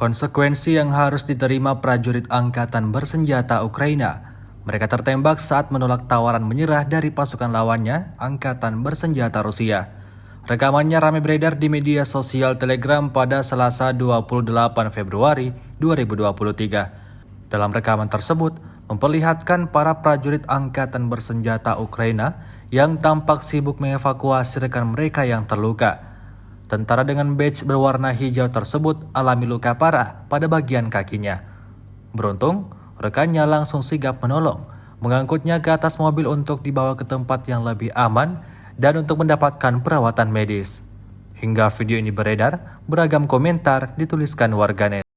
Konsekuensi yang harus diterima prajurit angkatan bersenjata Ukraina. Mereka tertembak saat menolak tawaran menyerah dari pasukan lawannya, angkatan bersenjata Rusia. Rekamannya ramai beredar di media sosial Telegram pada Selasa 28 Februari 2023. Dalam rekaman tersebut, memperlihatkan para prajurit angkatan bersenjata Ukraina yang tampak sibuk mengevakuasi rekan mereka yang terluka. Tentara dengan badge berwarna hijau tersebut alami luka parah pada bagian kakinya. Beruntung, rekannya langsung sigap menolong, mengangkutnya ke atas mobil untuk dibawa ke tempat yang lebih aman dan untuk mendapatkan perawatan medis. Hingga video ini beredar, beragam komentar dituliskan warganet.